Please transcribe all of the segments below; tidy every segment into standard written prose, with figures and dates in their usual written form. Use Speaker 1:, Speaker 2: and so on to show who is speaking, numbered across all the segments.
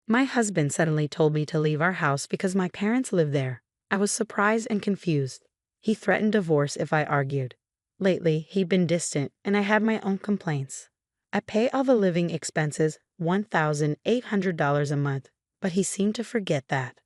Speaker 1: My husband suddenly told me to leave our house because my parents live there. I was surprised and confused. He threatened divorce if I argued. Lately, he'd been distant, and I had my own complaints. I pay all the living expenses, $1,800 a month, but he seemed to forget that.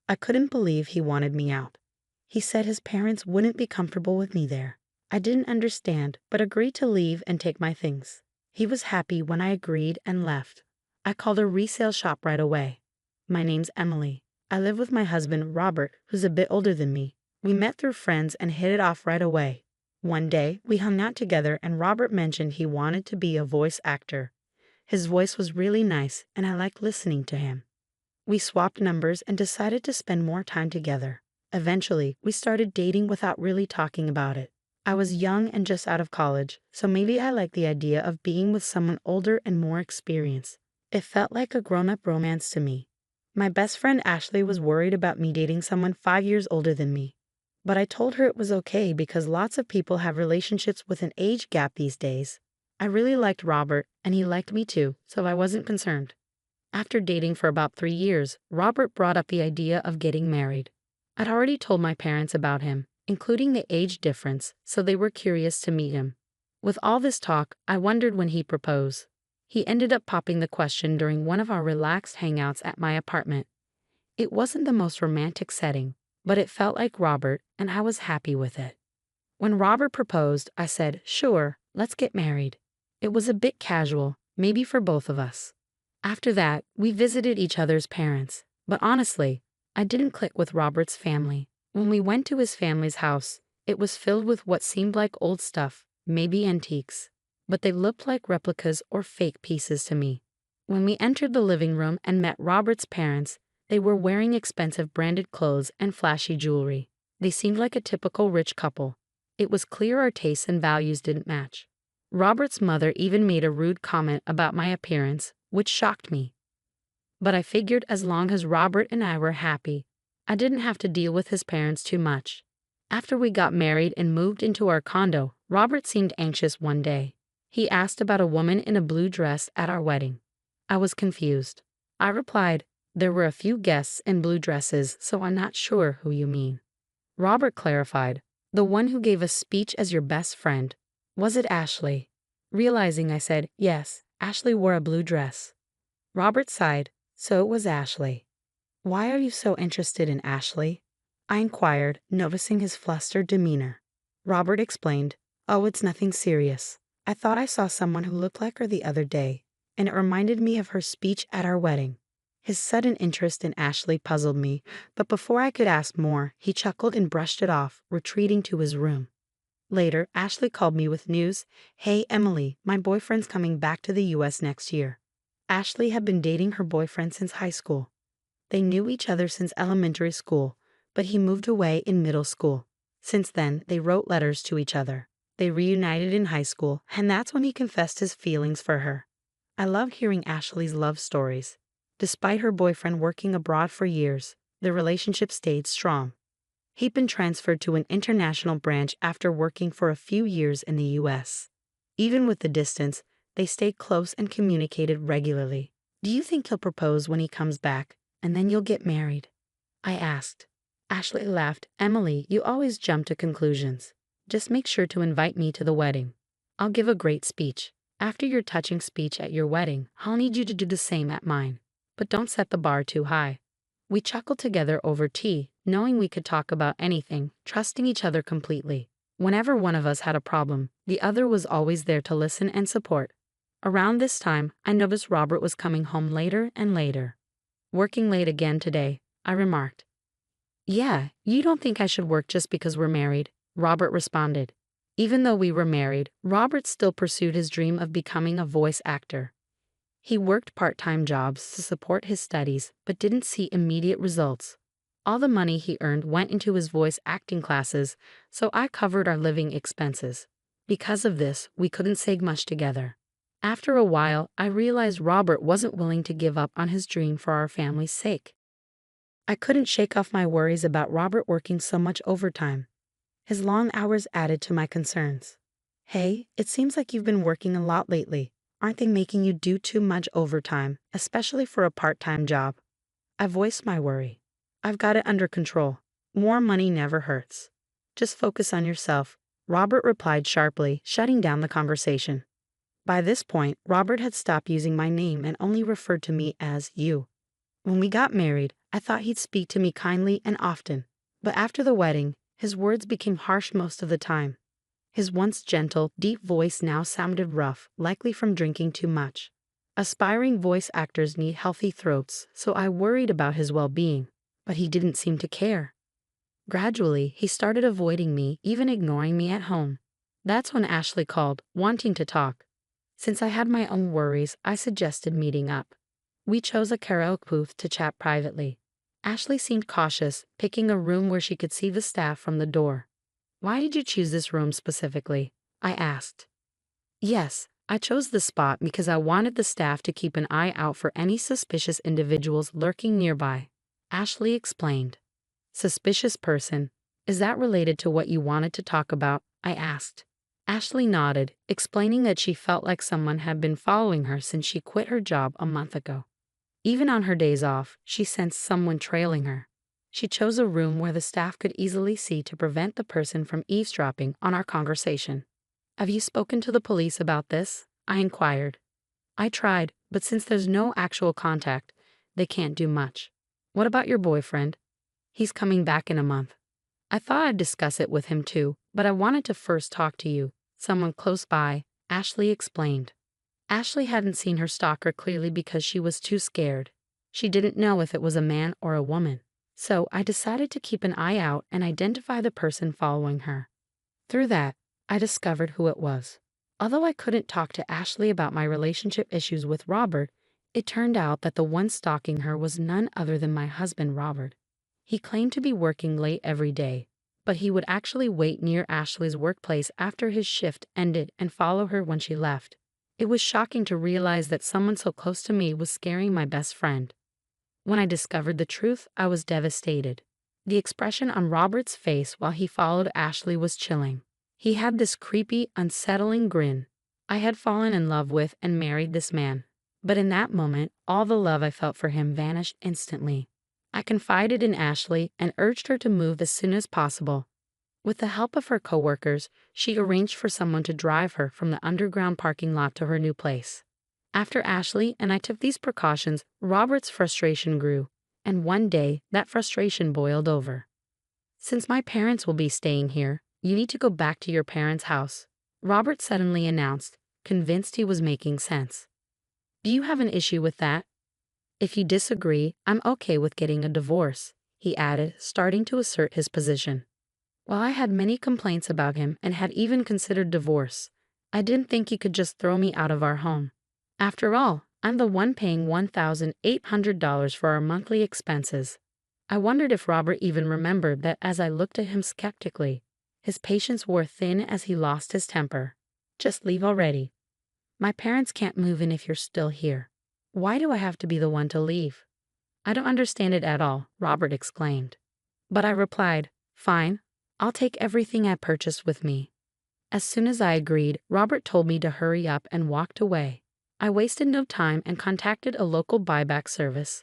Speaker 1: I couldn't believe he wanted me out. He said his parents wouldn't be comfortable with me there. I didn't understand, but agreed to leave and take my things. He was happy when I agreed and left. I called a resale shop right away. My name's Emily. I live with my husband, Robert, who's a bit older than me. We met through friends and hit it off right away. One day, we hung out together and Robert mentioned he wanted to be a voice actor. His voice was really nice and I liked listening to him. We swapped numbers and decided to spend more time together. Eventually, we started dating without really talking about it. I was young and just out of college, so maybe I liked the idea of being with someone older and more experienced. It felt like a grown-up romance to me. My best friend Ashley was worried about me dating someone 5 years older than me. But I told her it was okay because lots of people have relationships with an age gap these days. I really liked Robert, and he liked me too, so I wasn't concerned. After dating for about 3 years, Robert brought up the idea of getting married. I'd already told my parents about him, including the age difference, so they were curious to meet him. With all this talk, I wondered when he'd propose. He ended up popping the question during one of our relaxed hangouts at my apartment. It wasn't the most romantic setting, but it felt like Robert, and I was happy with it. When Robert proposed, I said, "Sure, let's get married." It was a bit casual, maybe for both of us. After that, we visited each other's parents, but honestly, I didn't click with Robert's family. When we went to his family's house, it was filled with what seemed like old stuff, maybe antiques, but they looked like replicas or fake pieces to me. When we entered the living room and met Robert's parents, they were wearing expensive branded clothes and flashy jewelry. They seemed like a typical rich couple. It was clear our tastes and values didn't match. Robert's mother even made a rude comment about my appearance, which shocked me. But I figured as long as Robert and I were happy, I didn't have to deal with his parents too much. After we got married and moved into our condo, Robert seemed anxious one day. He asked about a woman in a blue dress at our wedding. I was confused. I replied, "There were a few guests in blue dresses, so I'm not sure who you mean." Robert clarified, "The one who gave a speech as your best friend. Was it Ashley?" Realizing I said, "Yes, Ashley wore a blue dress." Robert sighed, "So it was Ashley. Why are you so interested in Ashley?" I inquired, noticing his flustered demeanor. Robert explained, "Oh, it's nothing serious. I thought I saw someone who looked like her the other day, and it reminded me of her speech at our wedding." His sudden interest in Ashley puzzled me, but before I could ask more, he chuckled and brushed it off, retreating to his room. Later, Ashley called me with news. "Hey, Emily, my boyfriend's coming back to the US next year." Ashley had been dating her boyfriend since high school. They knew each other since elementary school, but he moved away in middle school. Since then, they wrote letters to each other. They reunited in high school, and that's when he confessed his feelings for her. I love hearing Ashley's love stories. Despite her boyfriend working abroad for years, the relationship stayed strong. He'd been transferred to an international branch after working for a few years in the US. Even with the distance, they stayed close and communicated regularly. "Do you think he'll propose when he comes back, and then you'll get married?" I asked. Ashley laughed. "Emily, you always jump to conclusions. Just make sure to invite me to the wedding. I'll give a great speech. After your touching speech at your wedding, I'll need you to do the same at mine. But don't set the bar too high." We chuckled together over tea, knowing we could talk about anything, trusting each other completely. Whenever one of us had a problem, the other was always there to listen and support. Around this time, I noticed Robert was coming home later and later. "Working late again today," I remarked. "Yeah, you don't think I should work just because we're married," Robert responded. Even though we were married, Robert still pursued his dream of becoming a voice actor. He worked part-time jobs to support his studies, but didn't see immediate results. All the money he earned went into his voice acting classes, so I covered our living expenses. Because of this, we couldn't say much together. After a while, I realized Robert wasn't willing to give up on his dream for our family's sake. I couldn't shake off my worries about Robert working so much overtime. His long hours added to my concerns. "Hey, it seems like you've been working a lot lately. Aren't they making you do too much overtime, especially for a part-time job? I voiced my worry. I've got it under control. More money never hurts. Just focus on yourself, Robert replied sharply, shutting down the conversation. By this point, Robert had stopped using my name and only referred to me as you. When we got married, I thought he'd speak to me kindly and often, but after the wedding, his words became harsh most of the time. His once gentle, deep voice now sounded rough, likely from drinking too much. Aspiring voice actors need healthy throats, so I worried about his well-being, but he didn't seem to care. Gradually, he started avoiding me, even ignoring me at home. That's when Ashley called, wanting to talk. Since I had my own worries, I suggested meeting up. We chose a karaoke booth to chat privately. Ashley seemed cautious, picking a room where she could see the staff from the door. Why did you choose this room specifically? I asked. Yes, I chose this spot because I wanted the staff to keep an eye out for any suspicious individuals lurking nearby. Ashley explained. Suspicious person. Is that related to what you wanted to talk about? I asked. Ashley nodded, explaining that she felt like someone had been following her since she quit her job a month ago. Even on her days off, she sensed someone trailing her. She chose a room where the staff could easily see to prevent the person from eavesdropping on our conversation. Have you spoken to the police about this? I inquired. I tried, but since there's no actual contact, they can't do much. What about your boyfriend? He's coming back in a month. I thought I'd discuss it with him too, but I wanted to first talk to you, someone close by, Ashley explained. Ashley hadn't seen her stalker clearly because she was too scared. She didn't know if it was a man or a woman. So I decided to keep an eye out and identify the person following her. Through that, I discovered who it was. Although I couldn't talk to Ashley about my relationship issues with Robert, it turned out that the one stalking her was none other than my husband, Robert. He claimed to be working late every day, but he would actually wait near Ashley's workplace after his shift ended and follow her when she left. It was shocking to realize that someone so close to me was scaring my best friend. When I discovered the truth, I was devastated. The expression on Robert's face while he followed Ashley was chilling. He had this creepy, unsettling grin. I had fallen in love with and married this man. But in that moment, all the love I felt for him vanished instantly. I confided in Ashley and urged her to move as soon as possible. With the help of her coworkers, she arranged for someone to drive her from the underground parking lot to her new place. After Ashley and I took these precautions, Robert's frustration grew, and one day that frustration boiled over. Since my parents will be staying here, you need to go back to your parents' house, Robert suddenly announced, convinced he was making sense. Do you have an issue with that? If you disagree, I'm okay with getting a divorce, he added, starting to assert his position. While I had many complaints about him and had even considered divorce, I didn't think he could just throw me out of our home. After all, I'm the one paying $1,800 for our monthly expenses. I wondered if Robert even remembered that as I looked at him skeptically, his patience wore thin as he lost his temper. Just leave already. My parents can't move in if you're still here. Why do I have to be the one to leave? I don't understand it at all, Robert exclaimed. But I replied, fine, I'll take everything I purchased with me. As soon as I agreed, Robert told me to hurry up and walked away. I wasted no time and contacted a local buyback service.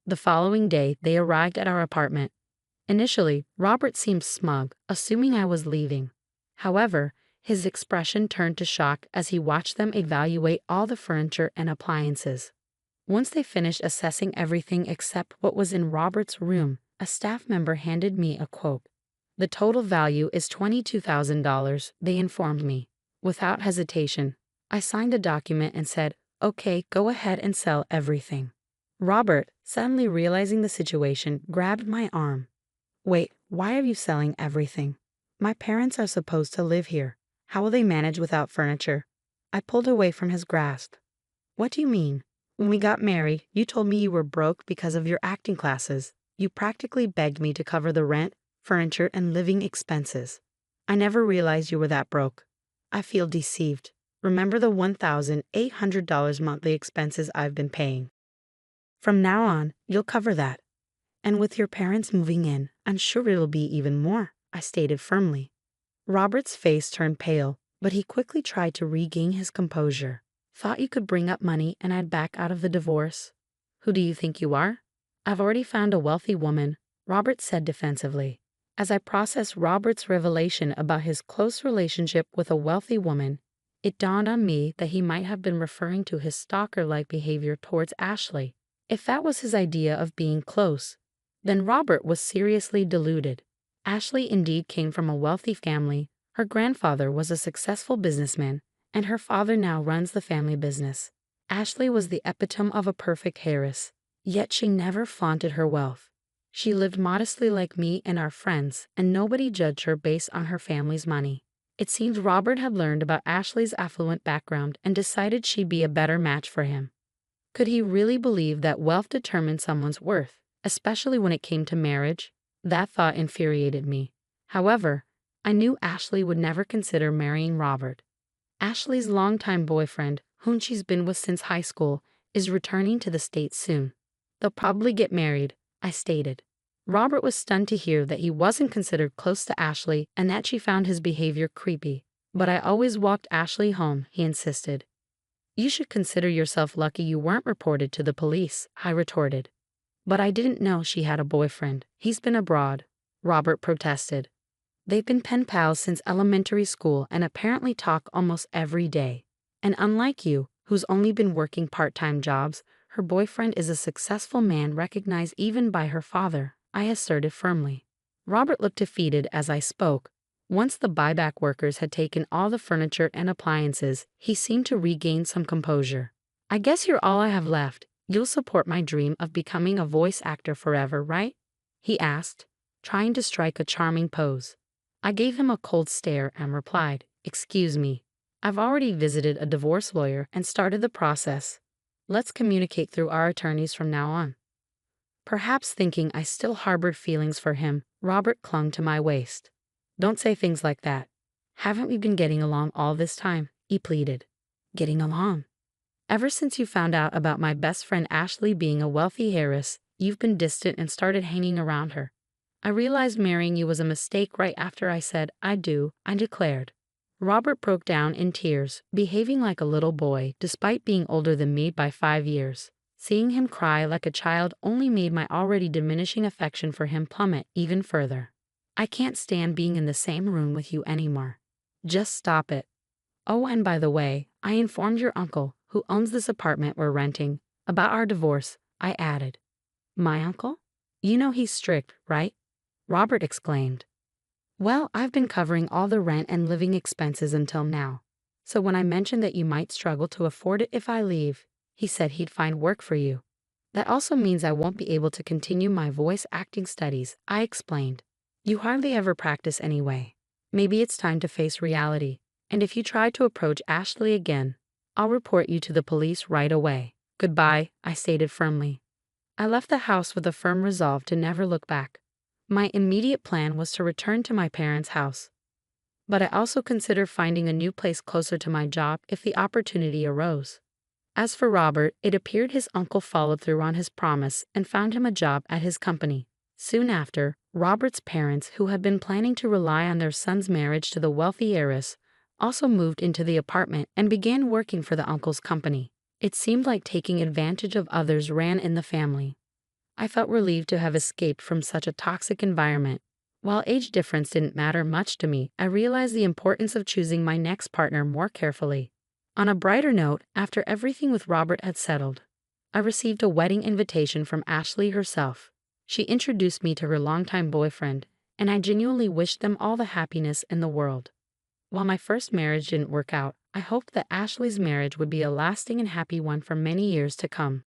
Speaker 1: The following day, they arrived at our apartment. Initially, Robert seemed smug, assuming I was leaving. However, his expression turned to shock as he watched them evaluate all the furniture and appliances. Once they finished assessing everything except what was in Robert's room, a staff member handed me a quote. The total value is $22,000, they informed me. Without hesitation, I signed the document and said, okay, go ahead and sell everything. Robert, suddenly realizing the situation, grabbed my arm. Wait, why are you selling everything? My parents are supposed to live here. How will they manage without furniture? I pulled away from his grasp. What do you mean? When we got married, you told me you were broke because of your acting classes. You practically begged me to cover the rent, furniture, and living expenses. I never realized you were that broke. I feel deceived. Remember the $1,800 monthly expenses I've been paying. From now on, you'll cover that. And with your parents moving in, I'm sure it'll be even more, I stated firmly. Robert's face turned pale, but he quickly tried to regain his composure. Thought you could bring up money and I'd back out of the divorce? Who do you think you are? I've already found a wealthy woman, Robert said defensively. As I processed Robert's revelation about his close relationship with a wealthy woman, it dawned on me that he might have been referring to his stalker-like behavior towards Ashley. If that was his idea of being close, then Robert was seriously deluded. Ashley indeed came from a wealthy family. Her grandfather was a successful businessman, and her father now runs the family business. Ashley was the epitome of a perfect heiress, yet she never flaunted her wealth. She lived modestly like me and our friends, and nobody judged her based on her family's money. It seems Robert had learned about Ashley's affluent background and decided she'd be a better match for him. Could he really believe that wealth determined someone's worth, especially when it came to marriage? That thought infuriated me. However, I knew Ashley would never consider marrying Robert. Ashley's longtime boyfriend, whom she's been with since high school, is returning to the States soon. They'll probably get married, I stated. Robert was stunned to hear that he wasn't considered close to Ashley and that she found his behavior creepy. But I always walked Ashley home, he insisted. You should consider yourself lucky you weren't reported to the police, I retorted. But I didn't know she had a boyfriend. He's been abroad, Robert protested. They've been pen pals since elementary school and apparently talk almost every day. And unlike you, who's only been working part-time jobs, her boyfriend is a successful man recognized even by her father, I asserted firmly. Robert looked defeated as I spoke. Once the buyback workers had taken all the furniture and appliances, he seemed to regain some composure. I guess you're all I have left. You'll support my dream of becoming a voice actor forever, right? He asked, trying to strike a charming pose. I gave him a cold stare and replied, "Excuse me. I've already visited a divorce lawyer and started the process. Let's communicate through our attorneys from now on." Perhaps thinking I still harbored feelings for him, Robert clung to my waist. "Don't say things like that. Haven't we been getting along all this time?" he pleaded. "Getting along? Ever since you found out about my best friend Ashley being a wealthy heiress, you've been distant and started hanging around her. I realized marrying you was a mistake right after I said I do, I declared." Robert broke down in tears, behaving like a little boy despite being older than me by 5 years. Seeing him cry like a child only made my already diminishing affection for him plummet even further. "I can't stand being in the same room with you anymore. Just stop it. Oh, and by the way, I informed your uncle, who owns this apartment we're renting, about our divorce," I added. "My uncle? You know he's strict, right?" Robert exclaimed. "Well, I've been covering all the rent and living expenses until now. So when I mentioned that you might struggle to afford it if I leave, he said he'd find work for you. That also means I won't be able to continue my voice acting studies," I explained. "You hardly ever practice anyway. Maybe it's time to face reality. And if you try to approach Ashley again, I'll report you to the police right away." "Goodbye," I stated firmly. I left the house with a firm resolve to never look back. My immediate plan was to return to my parents' house. But I also considered finding a new place closer to my job if the opportunity arose. As for Robert, it appeared his uncle followed through on his promise and found him a job at his company. Soon after, Robert's parents, who had been planning to rely on their son's marriage to the wealthy heiress, also moved into the apartment and began working for the uncle's company. It seemed like taking advantage of others ran in the family. I felt relieved to have escaped from such a toxic environment. While age difference didn't matter much to me, I realized the importance of choosing my next partner more carefully. On a brighter note, after everything with Robert had settled, I received a wedding invitation from Ashley herself. She introduced me to her longtime boyfriend, and I genuinely wished them all the happiness in the world. While my first marriage didn't work out, I hoped that Ashley's marriage would be a lasting and happy one for many years to come.